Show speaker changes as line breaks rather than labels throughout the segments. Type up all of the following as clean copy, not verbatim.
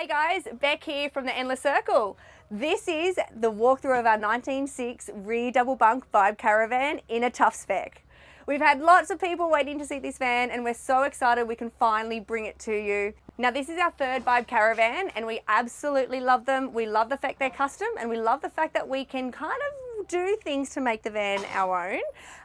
Hey guys, Beck here from the Endless Circle. This is the walkthrough of our 19.6 rear double bunk Vibe Caravan in a tough spec. We've had lots of people waiting to see this van and we're so excited we can finally bring it to you. Now this is our third Vibe Caravan and we absolutely love them. We love the fact they're custom and we love the fact that we can kind of do things to make the van our own.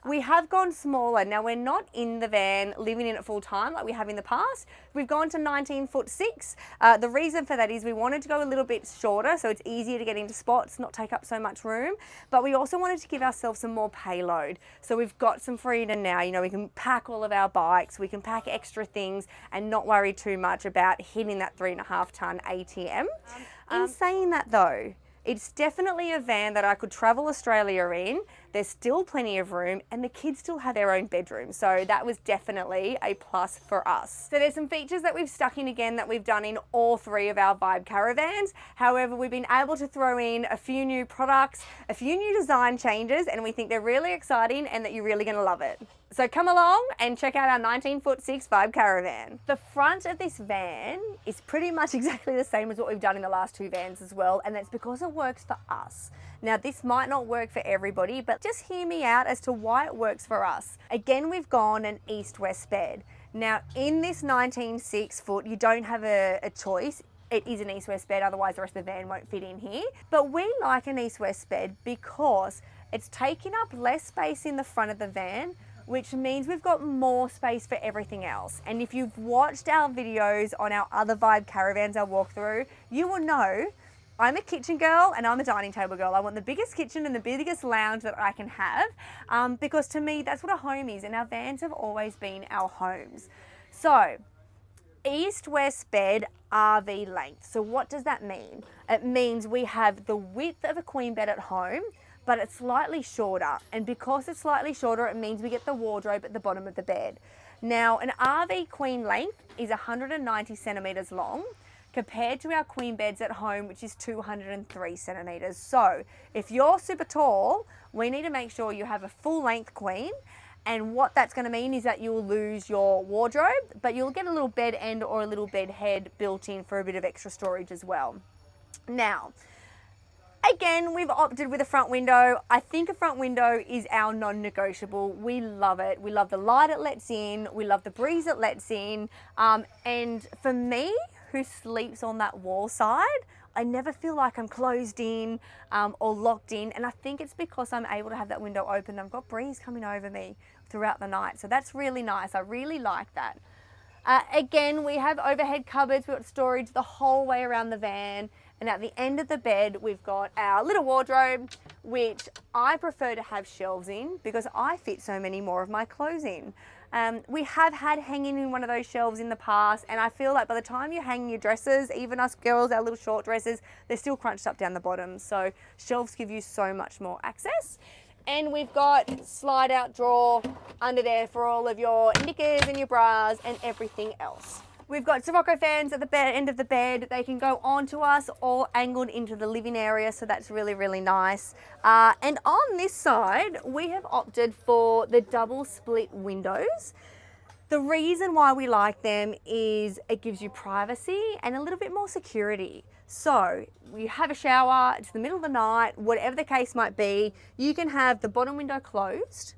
We have gone smaller. Now we're not in the van living in it full time like we have in the past. We've gone to 19'6". The reason for that is we wanted to go a little bit shorter so it's easier to get into spots, not take up so much room, but we also wanted to give ourselves some more payload. So we've got some freedom now, you know, we can pack all of our bikes, we can pack extra things and not worry too much about hitting that 3.5 ton ATM. In saying that though, it's definitely a van that I could travel Australia in. There's still plenty of room and the kids still have their own bedroom. So that was definitely a plus for us. So there's some features that we've stuck in again that we've done in all three of our Vibe Caravans. However, we've been able to throw in a few new products, a few new design changes, and we think they're really exciting and that you're really gonna love it. So come along and check out our 19'6" Vibe Caravan. The front of this van is pretty much exactly the same as what we've done in the last two vans as well, and that's because it works for us. Now this might not work for everybody, but just hear me out as to why it works for us. Again, we've gone an east-west bed. Now in this 19.6 foot, you don't have a choice. It is an east-west bed, otherwise the rest of the van won't fit in here. But we like an east-west bed because it's taking up less space in the front of the van, which means we've got more space for everything else. And if you've watched our videos on our other Vibe Caravans, our walkthrough, you will know I'm a kitchen girl and I'm a dining table girl. I want the biggest kitchen and the biggest lounge that I can have because to me, that's what a home is. And our vans have always been our homes. So east-west bed, RV length. So what does that mean? It means we have the width of a queen bed at home, but it's slightly shorter. And because it's slightly shorter, it means we get the wardrobe at the bottom of the bed. Now, an RV queen length is 190 centimeters long, compared to our queen beds at home, which is 203 centimeters. So if you're super tall, we need to make sure you have a full length queen. And what that's gonna mean is that you'll lose your wardrobe, but you'll get a little bed end or a little bed head built in for a bit of extra storage as well. Now, again, we've opted with a front window. I think a front window is our non-negotiable. We love it. We love the light it lets in. We love the breeze it lets in. And for me, who sleeps on that wall side, I never feel like I'm closed in or locked in. And I think it's because I'm able to have that window open. I've got breeze coming over me throughout the night. So that's really nice. I really like that. Again, we have overhead cupboards. We've got storage the whole way around the van. And at the end of the bed, we've got our little wardrobe, which I prefer to have shelves in because I fit so many more of my clothes in. We have had hanging in one of those shelves in the past, and I feel like by the time you hang your dresses, even us girls, our little short dresses, they're still crunched up down the bottom. So shelves give you so much more access. And we've got slide out drawer under there for all of your knickers and your bras and everything else. We've got Sirocco fans at the end of the bed. They can go onto us or angled into the living area, so that's really, really nice. And on this side, we have opted for the double split windows. The reason why we like them is it gives you privacy and a little bit more security. So you have a shower, it's the middle of the night, whatever the case might be, you can have the bottom window closed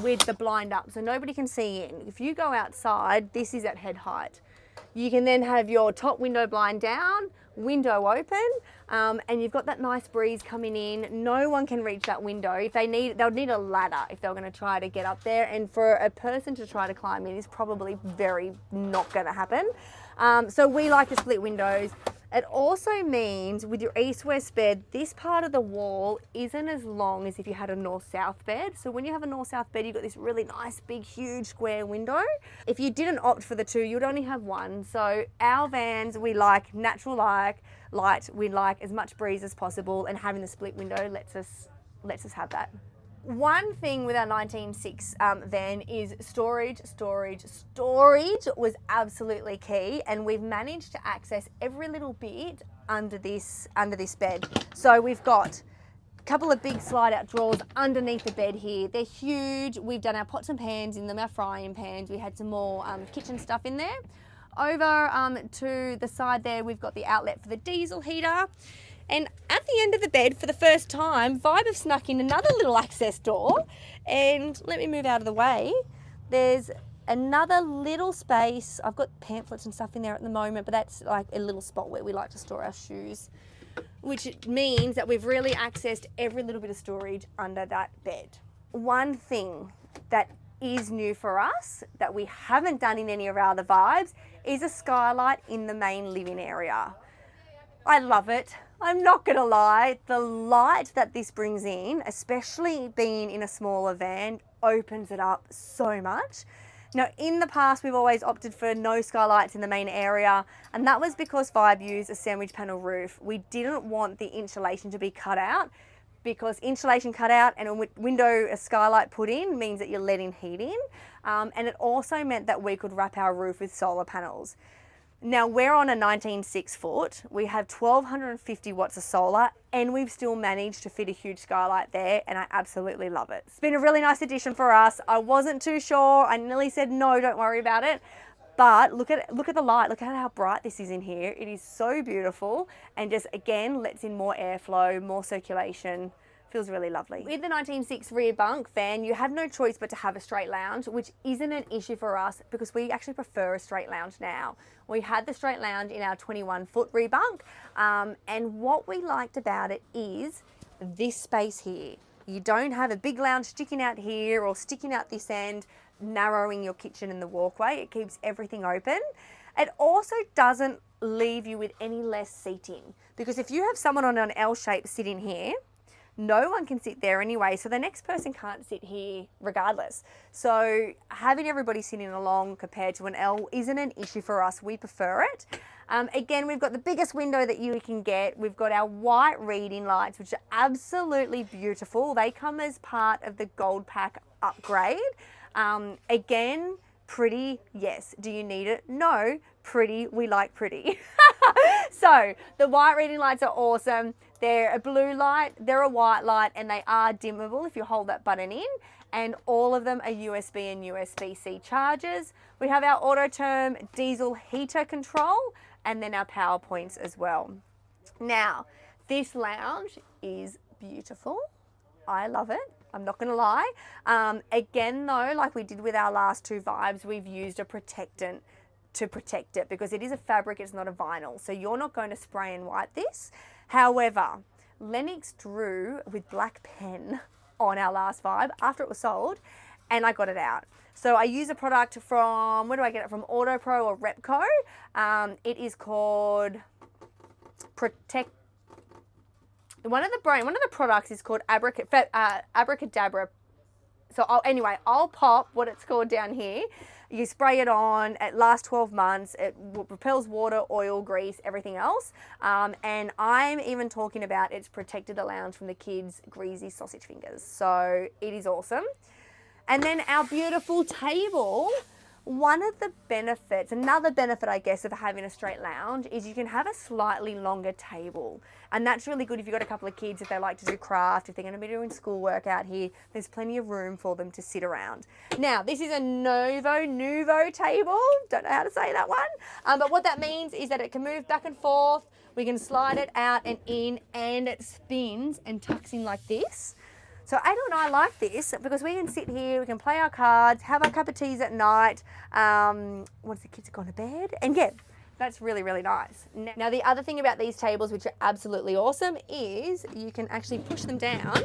with the blind up so nobody can see in. If you go outside, this is at head height. You can then have your top window blind down, window open, and you've got that nice breeze coming in. No one can reach that window. If they need, they'll need a ladder if they're going to try to get up there. And for a person to try to climb in is probably very not going to happen. So we like to split windows. It also means with your east-west bed, this part of the wall isn't as long as if you had a north-south bed. So when you have a north-south bed, you've got this really nice, big, huge square window. If you didn't opt for the two, you'd only have one. So our vans, we like natural light, we like as much breeze as possible, and having the split window lets us have that. One thing with our 19.6 van is storage. Storage was absolutely key, and we've managed to access every little bit under this bed. So we've got a couple of big slide out drawers underneath the bed here. They're huge. We've done our pots and pans in them, our frying pans. We had some more kitchen stuff in there. Over to the side there, we've got the outlet for the diesel heater. And at the end of the bed, for the first time, Vibe have snuck in another little access door. And let me move out of the way. There's another little space. I've got pamphlets and stuff in there at the moment, but that's like a little spot where we like to store our shoes, which means that we've really accessed every little bit of storage under that bed. One thing that is new for us that we haven't done in any of our other Vibes is a skylight in the main living area. I love it. I'm not gonna lie, the light that this brings in, especially being in a smaller van, opens it up so much. Now, in the past, we've always opted for no skylights in the main area, and that was because Vibe used a sandwich panel roof. We didn't want the insulation to be cut out, because insulation cut out and a skylight put in means that you're letting heat in. And it also meant that we could wrap our roof with solar panels. Now, we're on a 19.6 foot. We have 1250 watts of solar, and we've still managed to fit a huge skylight there, and I absolutely love it. It's been a really nice addition for us. I wasn't too sure. I nearly said, no, don't worry about it. But look at the light. Look at how bright this is in here. It is so beautiful, and just, again, lets in more airflow, more circulation. Feels really lovely. With the 19.6 rear bunk van, you have no choice but to have a straight lounge, which isn't an issue for us because we actually prefer a straight lounge now. We had the straight lounge in our 21-foot rear bunk, and what we liked about it is this space here. You don't have a big lounge sticking out here or sticking out this end, narrowing your kitchen and the walkway. It keeps everything open. It also doesn't leave you with any less seating, because if you have someone on an L shape sitting here, no one can sit there anyway, so the next person can't sit here regardless. So having everybody sitting along compared to an L isn't an issue for us. We prefer it. Again, we've got the biggest window that you can get. We've got our white reading lights, which are absolutely beautiful. They come as part of the Gold Pack upgrade. Again, pretty, yes. Do you need it? No. Pretty, we like pretty. So the white reading lights are awesome. They're a blue light, they're a white light, and they are dimmable if you hold that button in. And all of them are USB and USB-C chargers. We have our auto term diesel heater control, and then our power points as well. Now, this lounge is beautiful. I love it. I'm not gonna lie. Again though, like we did with our last two Vibes, we've used a protectant to protect it because it is a fabric, it's not a vinyl. So you're not going to spray and wipe this. However, Lennox drew with black pen on our last Vibe after it was sold, and I got it out. So I use a product from, where do I get it from? AutoPro or Repco. It is called Protect. One of the products is called Abracadabra. So anyway, I'll pop what it's called down here. You spray it on, it lasts 12 months, it repels water, oil, grease, everything else. And I'm even talking about it's protected the lounge from the kids' greasy sausage fingers. So it is awesome. And then our beautiful table. One of the benefits, another benefit I guess of having a straight lounge is you can have a slightly longer table. And that's really good if you've got a couple of kids, if they like to do craft, if they're going to be doing schoolwork out here, there's plenty of room for them to sit around. Now, this is a Nuvo table. Don't know how to say that one. But what that means is that it can move back and forth. We can slide it out and in, and it spins and tucks in like this. So Ada and I like this because we can sit here, we can play our cards, have our cup of teas at night, once the kids have gone to bed, and yeah, that's really, really nice. Now the other thing about these tables, which are absolutely awesome, is you can actually push them down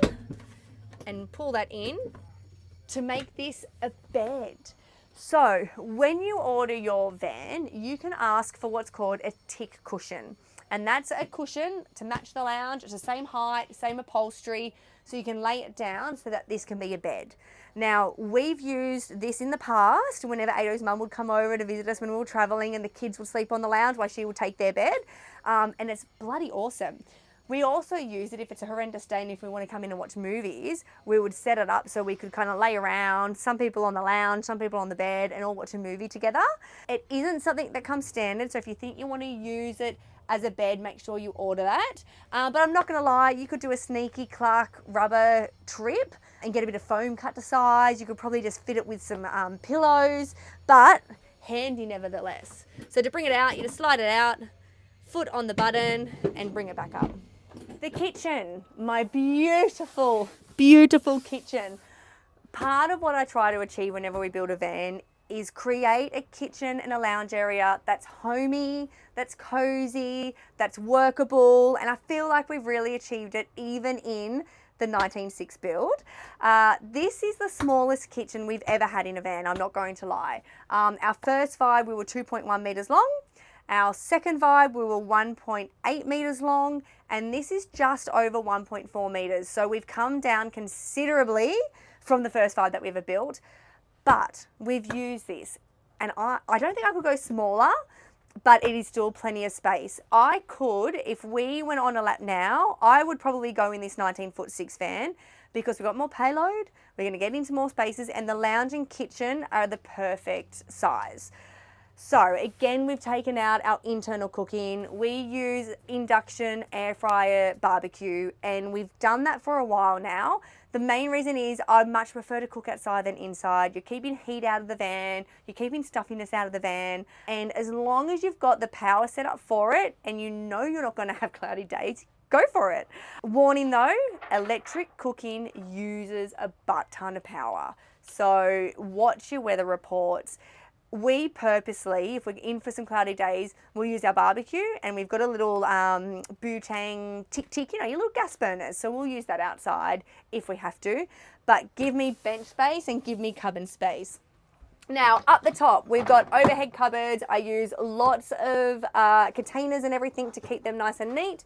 and pull that in to make this a bed. So when you order your van, you can ask for what's called a tick cushion. And that's a cushion to match the lounge. It's the same height, same upholstery, so you can lay it down so that this can be a bed. Now, we've used this in the past whenever Ado's mum would come over to visit us when we were traveling and the kids would sleep on the lounge while she would take their bed. And it's bloody awesome. We also use it if it's a horrendous day and if we want to come in and watch movies, we would set it up so we could kind of lay around, some people on the lounge, some people on the bed, and all watch a movie together. It isn't something that comes standard, so if you think you want to use it as a bed, make sure you order that. But I'm not going to lie, you could do a sneaky Clark rubber trip and get a bit of foam cut to size. You could probably just fit it with some pillows. But handy nevertheless. So to bring it out, you just slide it out, foot on the button, and bring it back up. The kitchen, my beautiful, beautiful kitchen. Part of what I try to achieve whenever we build a van is create a kitchen and a lounge area that's homey, that's cozy, that's workable, and I feel like we've really achieved it even in the 1906 build. This is the smallest kitchen we've ever had in a van, I'm not going to lie. Our first Vibe, we were 2.1 metres long. Our second Vibe, we were 1.8 metres long, and this is just over 1.4 metres. So we've come down considerably from the first Vibe that we ever built, but we've used this, and I don't think I could go smaller, but it is still plenty of space. I could, if we went on a lap now, I would probably go in this 19'6" van because we've got more payload, we're gonna get into more spaces, and the lounge and kitchen are the perfect size. So again, we've taken out our internal cooking. We use induction, air fryer, barbecue, and we've done that for a while now. The main reason is I much prefer to cook outside than inside. You're keeping heat out of the van, you're keeping stuffiness out of the van, and as long as you've got the power set up for it and you know you're not going to have cloudy days, go for it. Warning though, electric cooking uses a butt ton of power. So watch your weather reports. We purposely, if we're in for some cloudy days, we'll use our barbecue, and we've got a little butane tick, you know, your little gas burners. So we'll use that outside if we have to. But give me bench space and give me cupboard space. Now, up the top, we've got overhead cupboards. I use lots of containers and everything to keep them nice and neat.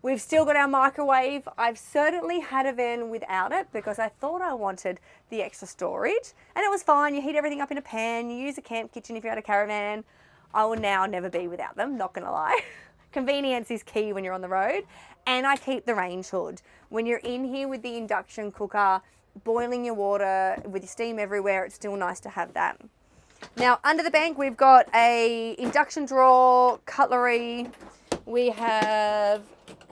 We've still got our microwave. I've certainly had a van without it because I thought I wanted the extra storage, and it was fine. You heat everything up in a pan, you use a camp kitchen if you're at a caravan. I will now never be without them, not gonna lie. Convenience is key when you're on the road, and I keep the range hood. When you're in here with the induction cooker, boiling your water with your steam everywhere, it's still nice to have that. Now, under the bank, we've got a induction drawer, cutlery. We have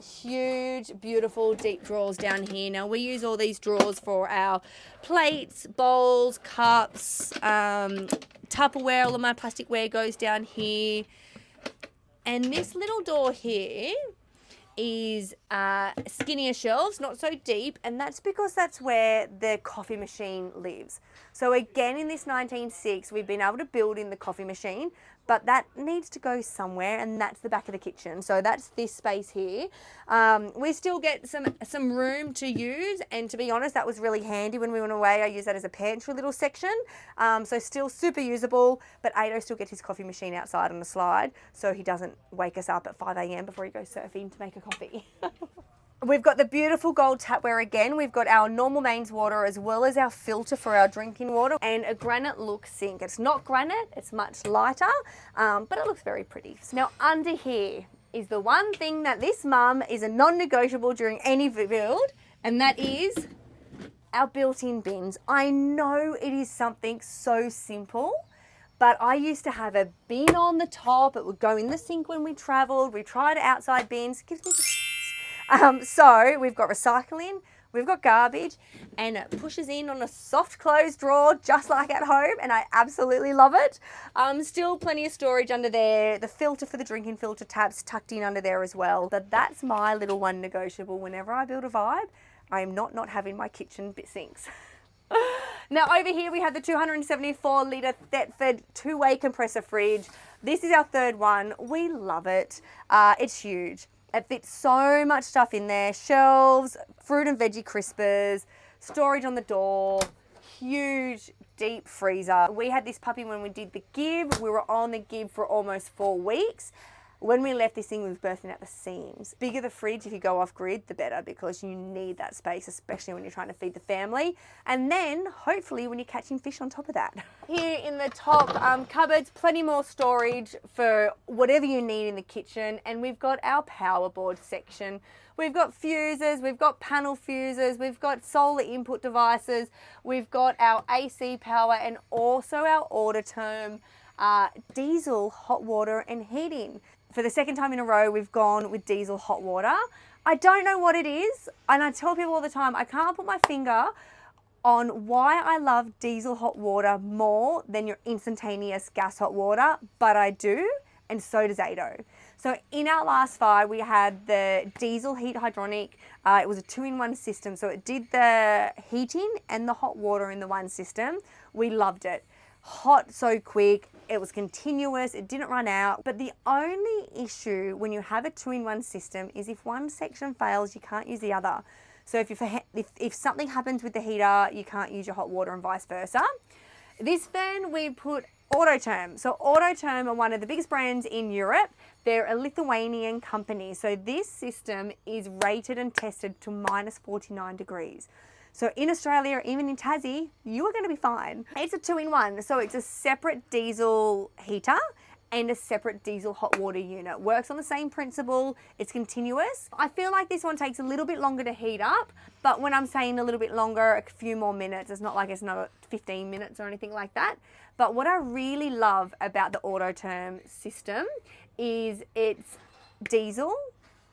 huge, beautiful, deep drawers down here. Now, we use all these drawers for our plates, bowls, cups, Tupperware. All of my plasticware goes down here. And this little door here is skinnier shelves, not so deep, and that's because that's where the coffee machine lives. So again, in this 1906, we've been able to build in the coffee machine, but that needs to go somewhere, and that's the back of the kitchen. So that's this space here. We still get some room to use, and to be honest, that was really handy when we went away. I use that as a pantry little section. So still super usable, but Ado still gets his coffee machine outside on the slide, so he doesn't wake us up at 5 a.m. before he goes surfing to make a coffee. We've got the beautiful gold tapware again. We've got our normal mains water as well as our filter for our drinking water, and a granite look sink. It's not granite, it's much lighter, but it looks very pretty. Now under here is the one thing that this mum is a non-negotiable during any build, and that is our built-in bins. I know it is something so simple, but I used to have a bin on the top. It would go in the sink when we traveled. We tried outside bins. It gives me the so we've got recycling, we've got garbage, and it pushes in on a soft closed drawer just like at home, and I absolutely love it. Still plenty of storage under there. The filter for the drinking filter tabs tucked in under there as well. But that's my little one negotiable. Whenever I build a Vibe, I am not having my kitchen sinks. Now over here we have the 274 litre Thetford two-way compressor fridge. This is our third one. We love it. It's huge. It fits so much stuff in there. Shelves, fruit and veggie crispers, storage on the door, huge deep freezer. We had this puppy when we did the give. We were on the give for almost 4 weeks. When we left, this thing was bursting at the seams. Bigger the fridge if you go off grid, the better, because you need that space, especially when you're trying to feed the family. And then hopefully when you're catching fish on top of that. Here in the top cupboards, plenty more storage for whatever you need in the kitchen. And we've got our power board section. We've got fuses, we've got panel fuses, we've got solar input devices, we've got our AC power, and also our order term diesel hot water and heating. For the second time in a row, we've gone with diesel hot water. I don't know what it is, and I tell people all the time, I can't put my finger on why I love diesel hot water more than your instantaneous gas hot water, but I do, and so does Ado. So in our last Vibe, we had the diesel heat hydronic. It was a 2-in-1 system, so it did the heating and the hot water in the one system. We loved it. Hot so quick, it was continuous, it didn't run out. But the only issue when you have a 2-in-1 system is if one section fails, you can't use the other. So if something happens with the heater, you can't use your hot water and vice versa. This fan we put Autoterm. So Autoterm are one of the biggest brands in Europe. They're a Lithuanian company. So this system is rated and tested to minus 49 degrees. So in Australia, even in Tassie, you are going to be fine. It's a 2-in-1. So it's a separate diesel heater and a separate diesel hot water unit. Works on the same principle. It's continuous. I feel like this one takes a little bit longer to heat up, but when I'm saying a little bit longer, a few more minutes, it's not like it's not 15 minutes or anything like that. But what I really love about the Autoterm system is it's diesel,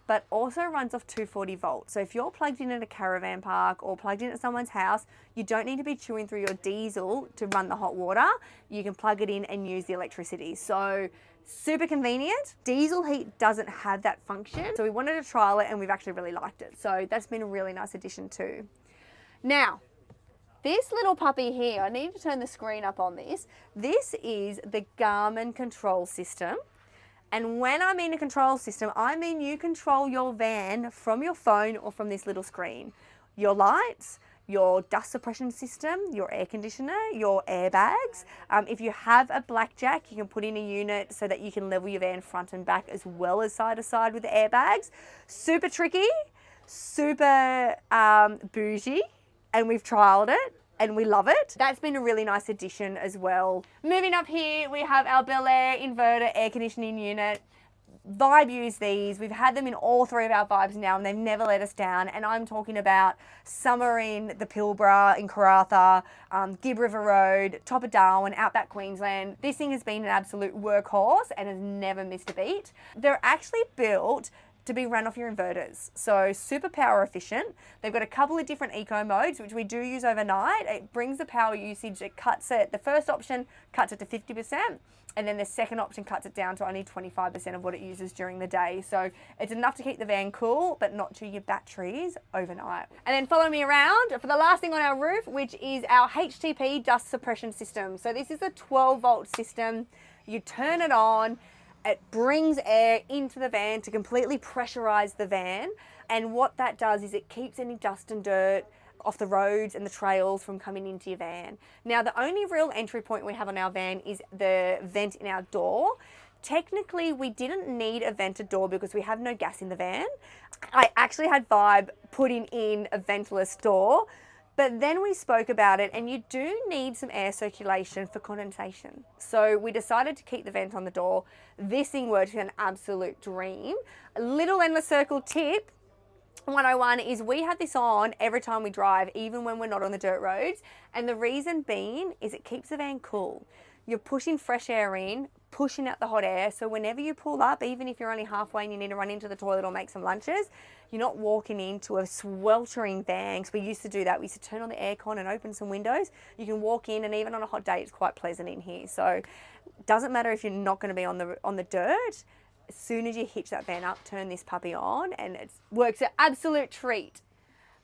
but also runs off 240 volts. So if you're plugged in at a caravan park or plugged in at someone's house, you don't need to be chewing through your diesel to run the hot water. You can plug it in and use the electricity. So super convenient. Diesel heat doesn't have that function. So we wanted to trial it and we've actually really liked it. So that's been a really nice addition too. Now, this little puppy here, I need to turn the screen up on this. This is the Garmin control system. And when I mean a control system, I mean you control your van from your phone or from this little screen. Your lights, your dust suppression system, your air conditioner, your airbags. If you have a blackjack, you can put in a unit so that you can level your van front and back as well as side to side with the airbags. Super tricky, super bougie, and we've trialed it. And we love it. That's been a really nice addition as well. Moving up here, we have our Bel Air inverter air conditioning unit. Vibe use these. We've had them in all 3 of our Vibes now and they've never let us down. And I'm talking about summer in the Pilbara, in Karratha, Gibb River Road, top of Darwin, outback Queensland. This thing has been an absolute workhorse and has never missed a beat. They're actually built to be run off your inverters. So super power efficient. They've got a couple of different eco modes, which we do use overnight. It brings the power usage, it cuts it. The first option cuts it to 50%, and then the second option cuts it down to only 25% of what it uses during the day. So it's enough to keep the van cool, but not to your batteries overnight. And then follow me around for the last thing on our roof, which is our HTP dust suppression system. So this is a 12-volt system. You turn it on, it brings air into the van to completely pressurize the van. And what that does is it keeps any dust and dirt off the roads and the trails from coming into your van. Now, the only real entry point we have on our van is the vent in our door. Technically, we didn't need a vented door because we have no gas in the van. I actually had Vibe putting in a ventless door, but then we spoke about it and you do need some air circulation for condensation. So we decided to keep the vent on the door. This thing works an absolute dream. A little endless circle tip 101 is we have this on every time we drive, even when we're not on the dirt roads. And the reason being is it keeps the van cool. You're pushing fresh air in, pushing out the hot air. So whenever you pull up, even if you're only halfway and you need to run into the toilet or make some lunches, you're not walking into a sweltering van. We used to do that. We used to turn on the aircon and open some windows. You can walk in, and even on a hot day, it's quite pleasant in here. So it doesn't matter if you're not going to be on the dirt. As soon as you hitch that van up, turn this puppy on, and it works an absolute treat.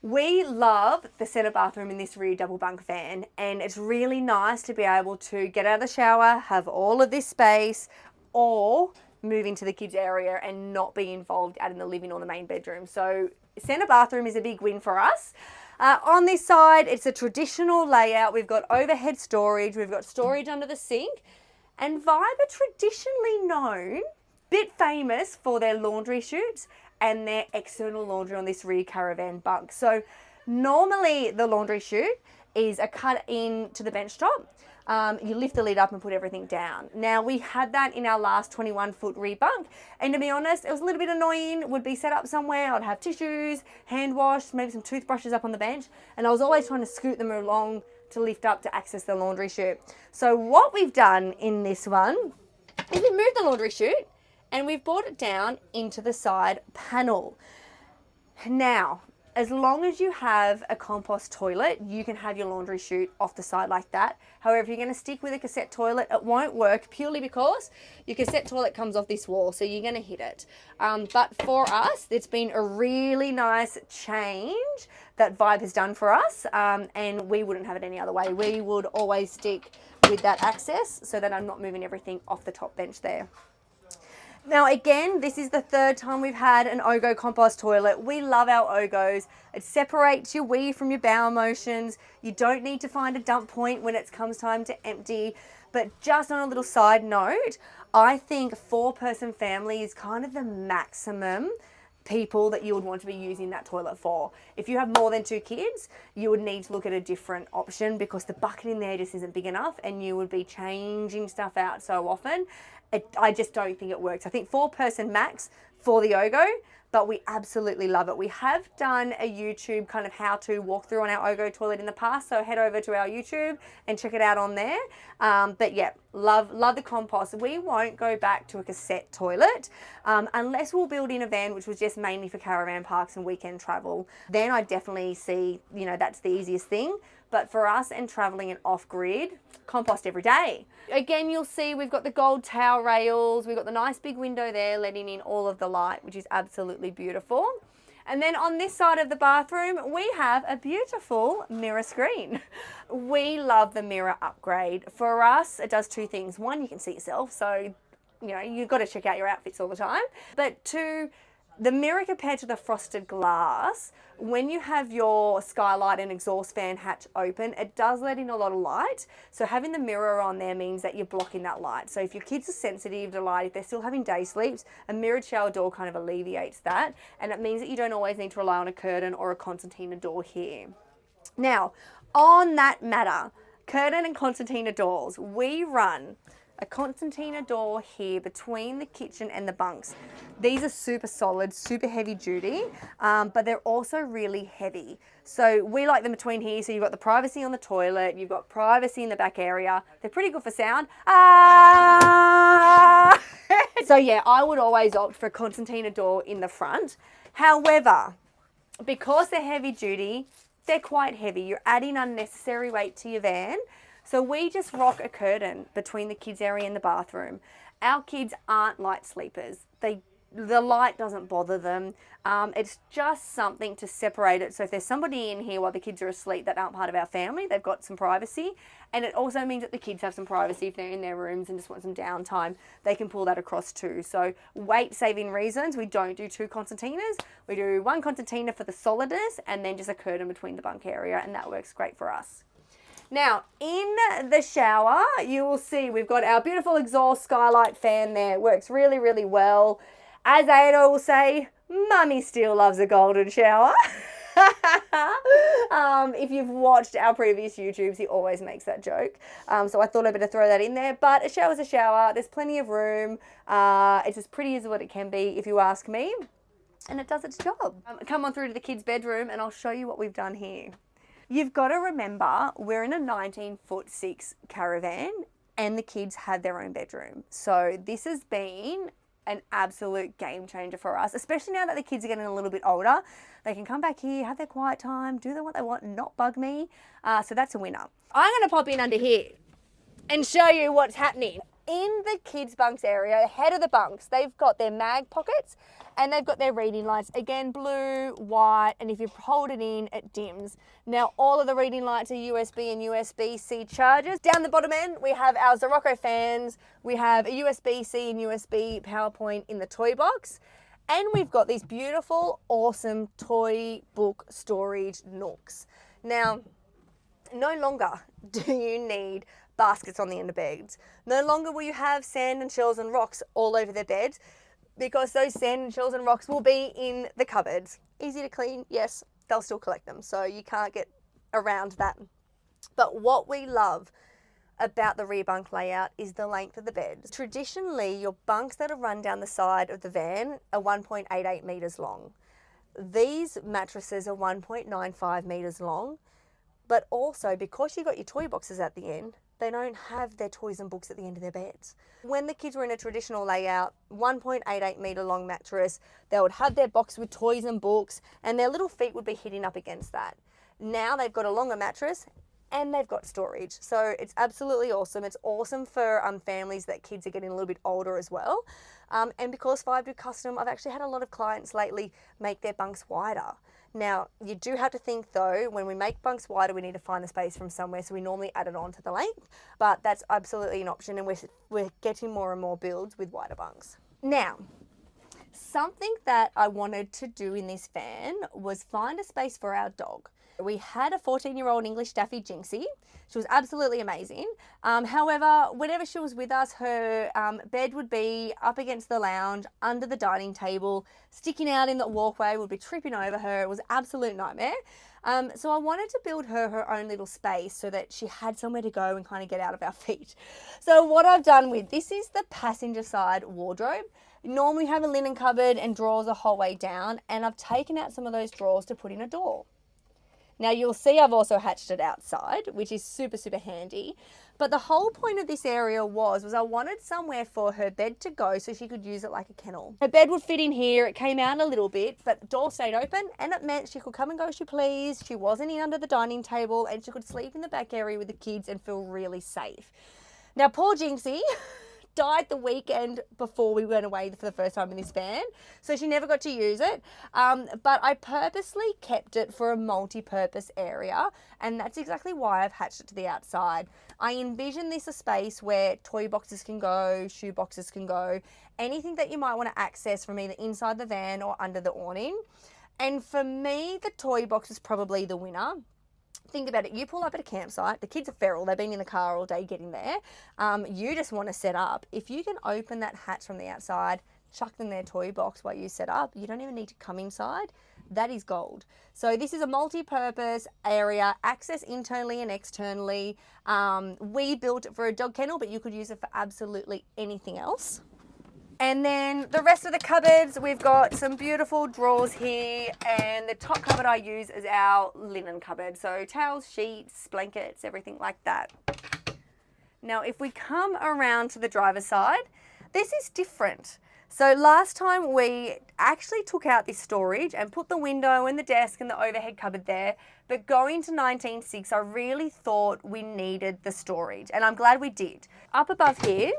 We love the center bathroom in this rear double bunk van, and it's really nice to be able to get out of the shower, have all of this space, or move into the kids area and not be involved out in the living or the main bedroom. So center bathroom is a big win for us. On this side, it's a traditional layout. We've got overhead storage, we've got storage under the sink, and Vibe are traditionally known, bit famous for their laundry chutes and their external laundry on this rear caravan bunk. So normally the laundry chute is a cut in to the bench top. You lift the lid up and put everything down. Now we had that in our last 21-foot rear bunk, and to be honest, it was a little bit annoying. Would be set up somewhere, I'd have tissues, hand wash, maybe some toothbrushes up on the bench, and I was always trying to scoot them along to lift up to access the laundry chute. So what we've done in this one is we've moved the laundry chute and we've brought it down into the side panel. Now, As long as you have a compost toilet, you can have your laundry chute off the side like that. However, if you're going to stick with a cassette toilet, it won't work purely because your cassette toilet comes off this wall, so you're going to hit it. But for us, it's been a really nice change that Vibe has done for us, and we wouldn't have it any other way. We would always stick with that access so that I'm not moving everything off the top bench there. Now again, this is the third time we've had an Ogo compost toilet. We love our Ogos. It separates your wee from your bowel motions. You don't need to find a dump point when it comes time to empty. But just on a little side note, I think 4-person family is kind of the maximum people that you would want to be using that toilet for. If you have more than 2 kids, you would need to look at a different option because the bucket in there just isn't big enough and you would be changing stuff out so often. I just don't think it works. I think 4-person max for the Ogo, but we absolutely love it. We have done a YouTube kind of how-to walkthrough on our Ogo toilet in the past, so head over to our YouTube and check it out on there. But yeah, love the compost. We won't go back to a cassette toilet unless we'll build in a van, which was just mainly for caravan parks and weekend travel. Then I definitely see, you know, that's the easiest thing. But for us and traveling and off-grid, compost every day. Again, you'll see we've got the gold towel rails. We've got the nice big window there letting in all of the light, which is absolutely beautiful. And then on this side of the bathroom, we have a beautiful mirror screen. We love the mirror upgrade. For us, it does 2 things. 1, you can see yourself, so you know, you've got to check out your outfits all the time. But 2, the mirror compared to the frosted glass, when you have your skylight and exhaust fan hatch open, it does let in a lot of light. So having the mirror on there means that you're blocking that light. So if your kids are sensitive to light, if they're still having day sleeps, a mirrored shower door kind of alleviates that. And it means that you don't always need to rely on a curtain or a concertina door here. Now, on that matter, curtain and concertina doors, we run a concertina door here between the kitchen and the bunks. These are super solid, super heavy duty, but they're also really heavy. So we like them between here, so you've got the privacy on the toilet, you've got privacy in the back area. They're pretty good for sound. So yeah, I would always opt for a concertina door in the front. However, because they're heavy duty, they're quite heavy. You're adding unnecessary weight to your van. So we just rock a curtain between the kids area and the bathroom. Our kids aren't light sleepers. The light doesn't bother them. It's just something to separate it. So if there's somebody in here while the kids are asleep that aren't part of our family, they've got some privacy. And it also means that the kids have some privacy if they're in their rooms and just want some downtime. They can pull that across too. So weight saving reasons, we don't do 2 concertinas. We do 1 concertina for the solidness and then just a curtain between the bunk area, and that works great for us. Now, in the shower, you will see we've got our beautiful exhaust skylight fan there. It works really, really well. As Ada will say, Mummy still loves a golden shower. If you've watched our previous YouTubes, he always makes that joke. So I thought I'd better throw that in there. But a shower's a shower. There's plenty of room. It's as pretty as what it can be, if you ask me. And it does its job. Come on through to the kids' bedroom and I'll show you what we've done here. You've got to remember, we're in a 19'6" caravan and the kids have their own bedroom. So this has been an absolute game changer for us, especially now that the kids are getting a little bit older. They can come back here, have their quiet time, do what they want and not bug me. So that's a winner. I'm going to pop in under here and show you what's happening. In the kids' bunks area, head of the bunks, they've got their mag pockets and they've got their reading lights. Again, blue, white, and if you hold it in, it dims. Now, all of the reading lights are USB and USB-C chargers. Down the bottom end, we have our Zorocco fans. We have a USB-C and USB power point in the toy box. And we've got these beautiful, awesome toy book storage nooks. Now, no longer do you need baskets on the end of beds. No longer will you have sand and shells and rocks all over their beds because those sand and shells and rocks will be in the cupboards. Easy to clean, yes, they'll still collect them, so you can't get around that. But what we love about the rear bunk layout is the length of the beds. Traditionally, your bunks that are run down the side of the van are 1.88 metres long. These mattresses are 1.95 metres long, but also because you've got your toy boxes at the end, They don't have their toys and books at the end of their beds. When the kids were in a traditional layout, 1.88 metre long mattress, they would have their box with toys and books and their little feet would be hitting up against that. Now they've got a longer mattress and they've got storage. So it's absolutely awesome. It's awesome for families that kids are getting a little bit older as well. And because Vibe do custom, I've actually had a lot of clients lately make their bunks wider. Now, you do have to think though, when we make bunks wider, we need to find the space from somewhere, so we normally add it on to the length, but that's absolutely an option, and we're getting more and more builds with wider bunks. Now, something that I wanted to do in this van was find a space for our dog. We had a 14-year-old English Staffy Jinxie. She was absolutely amazing. However, whenever she was with us, her bed would be up against the lounge, under the dining table, sticking out in the walkway, would be tripping over her. It was an absolute nightmare. So I wanted to build her own little space so that she had somewhere to go and kind of get out of our feet. So what I've done with this is the passenger side wardrobe. Normally we have a linen cupboard and drawers the whole way down, and I've taken out some of those drawers to put in a door. Now you'll see I've also hatched it outside, which is super, super handy. But the whole point of this area was I wanted somewhere for her bed to go so she could use it like a kennel. Her bed would fit in here. It came out a little bit, but the door stayed open and it meant she could come and go as she pleased. She wasn't in under the dining table and she could sleep in the back area with the kids and feel really safe. Now, poor Jinxie died the weekend before we went away for the first time in this van, so she never got to use it, but I purposely kept it for a multi-purpose area, and that's exactly why I've hatched it to the outside. I envision this a space where toy boxes can go, shoe boxes can go, anything that you might want to access from either inside the van or under the awning. And for me, the toy box is probably the winner. Think about it. You pull up at a campsite. The kids are feral. They've been in the car all day getting there. You just want to set up. If you can open that hatch from the outside, chuck them their toy box while you set up, you don't even need to come inside. That is gold. So this is a multi-purpose area, access internally and externally. We built it for a dog kennel, but you could use it for absolutely anything else. And then the rest of the cupboards, we've got some beautiful drawers here, and the top cupboard I use is our linen cupboard. So towels, sheets, blankets, everything like that. Now, if we come around to the driver's side, this is different. So last time we actually took out this storage and put the window and the desk and the overhead cupboard there, but going to 19.6, I really thought we needed the storage, and I'm glad we did. Up above here,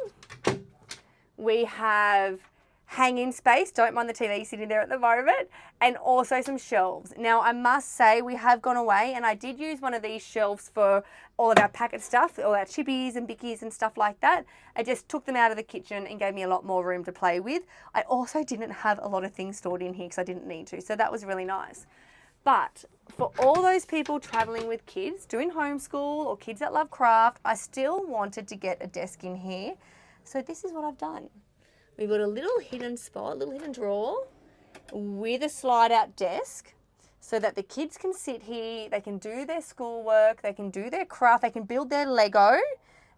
we have hanging space, don't mind the TV sitting there at the moment, and also some shelves. Now, I must say we have gone away, and I did use one of these shelves for all of our packet stuff, all our chippies and bickies and stuff like that. I just took them out of the kitchen and gave me a lot more room to play with. I also didn't have a lot of things stored in here because I didn't need to, so that was really nice. But for all those people traveling with kids, doing homeschool, or kids that love craft, I still wanted to get a desk in here. So this is what I've done. We've got a little hidden spot, a little hidden drawer with a slide out desk so that the kids can sit here, they can do their schoolwork, they can do their craft, they can build their Lego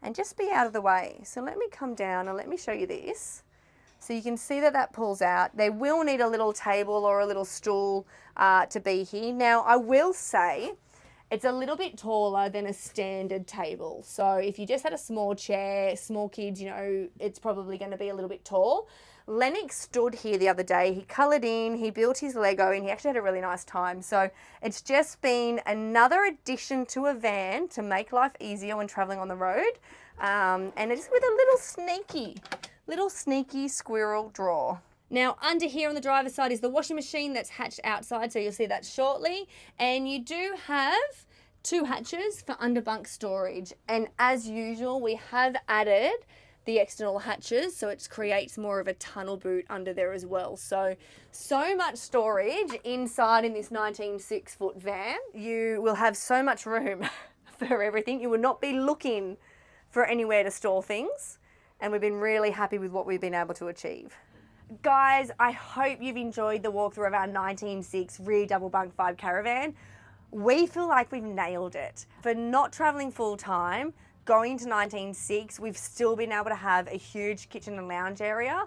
and just be out of the way. So let me come down and let me show you this. So you can see that that pulls out. They will need a little table or a little stool to be here. Now, I will say, it's a little bit taller than a standard table. So if you just had a small chair, small kids, you know, it's probably going to be a little bit tall. Lennox stood here the other day. He coloured in, he built his Lego, and he actually had a really nice time. So it's just been another addition to a van to make life easier when travelling on the road. And it's with a little sneaky squirrel drawer. Now, under here on the driver's side is the washing machine that's hatched outside, so you'll see that shortly. And you do have 2 hatches for under bunk storage. And as usual, we have added the external hatches, so it creates more of a tunnel boot under there as well. So much storage inside in this 19.6 foot van. You will have so much room for everything. You will not be looking for anywhere to store things. And we've been really happy with what we've been able to achieve. Guys, I hope you've enjoyed the walkthrough of our 19.6 rear double bunk Vibe Caravan. We feel like we've nailed it. For not traveling full time, going to 19.6, we've still been able to have a huge kitchen and lounge area,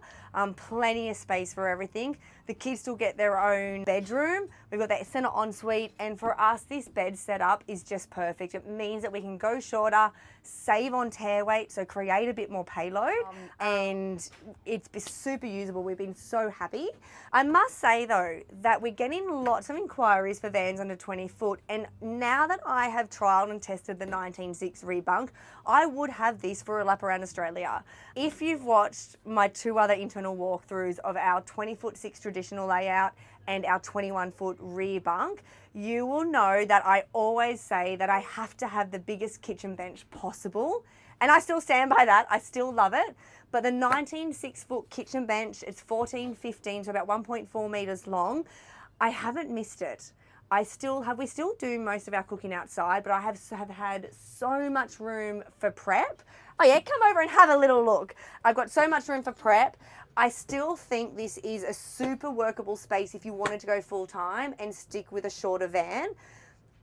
plenty of space for everything. The kids still get their own bedroom. We've got that center ensuite, and for us, this bed setup is just perfect. It means that we can go shorter, save on tear weight, so create a bit more payload, and it's super usable. We've been so happy. I must say though that we're getting lots of inquiries for vans under 20 foot, and now that I have trialed and tested the 19.6 Rebunk, I would have this for a lap around Australia. If you've watched my 2 other internal walkthroughs of our 20 foot 6 traditional layout and our 21 foot rear bunk, you will know that I always say that I have to have the biggest kitchen bench possible. And I still stand by that. I still love it. But the 19.6 foot kitchen bench, it's 14-15, so about 1.4 meters long. I haven't missed it. We still do most of our cooking outside, but I have had so much room for prep. Oh yeah, come over and have a little look. I've got so much room for prep. I still think this is a super workable space if you wanted to go full time and stick with a shorter van.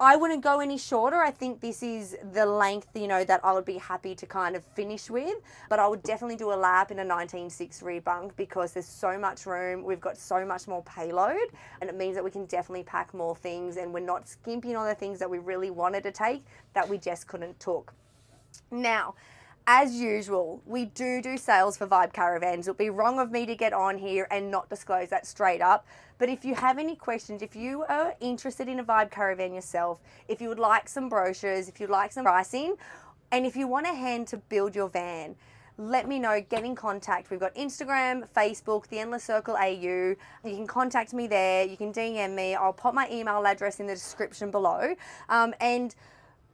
I wouldn't go any shorter. I think this is the length, that I would be happy to kind of finish with, but I would definitely do a lap in a 19.6 rear bunk because there's so much room. We've got so much more payload, and it means that we can definitely pack more things, and we're not skimping on the things that we really wanted to take that we just couldn't took. Now, as usual, we do sales for Vibe Caravans. It would be wrong of me to get on here and not disclose that straight up. But if you have any questions, if you are interested in a Vibe Caravan yourself, if you would like some brochures, if you'd like some pricing, and if you want a hand to build your van, let me know, get in contact. We've got Instagram, Facebook, the Endless Circle AU. You can contact me there. You can DM me. I'll pop my email address in the description below. And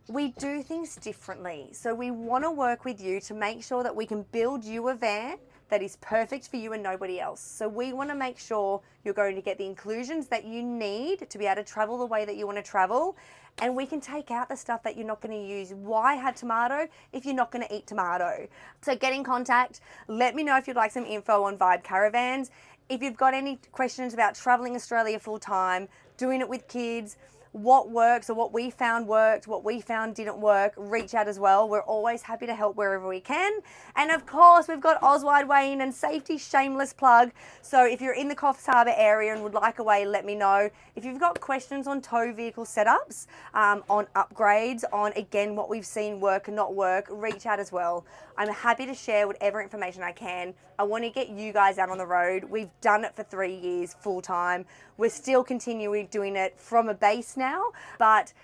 we do things differently. So we want to work with you to make sure that we can build you a van that is perfect for you and nobody else. So we want to make sure you're going to get the inclusions that you need to be able to travel the way that you want to travel. And we can take out the stuff that you're not going to use. Why have tomato if you're not going to eat tomato? So get in contact. Let me know if you'd like some info on Vibe Caravans. If you've got any questions about traveling Australia full time, doing it with kids, what works or what we found worked, what we found didn't work, reach out as well. We're always happy to help wherever we can. And of course, we've got Auswide weighing and safety, shameless plug. So if you're in the Coffs Harbour area and would like a weigh, let me know. If you've got questions on tow vehicle setups, on upgrades, on again, what we've seen work and not work, reach out as well. I'm happy to share whatever information I can. I want to get you guys out on the road. We've done it for 3 years full time. We're still continuing doing it from a base now, but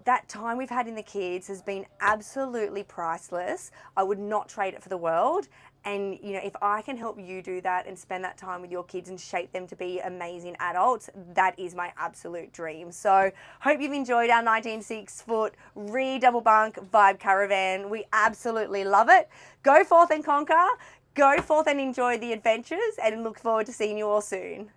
that time we've had in the kids has been absolutely priceless. I would not trade it for the world. And if I can help you do that and spend that time with your kids and shape them to be amazing adults, that is my absolute dream. So hope you've enjoyed our 19.6 foot rear double bunk Vibe Caravan. We absolutely love it. Go forth and conquer. Go forth and enjoy the adventures, and look forward to seeing you all soon.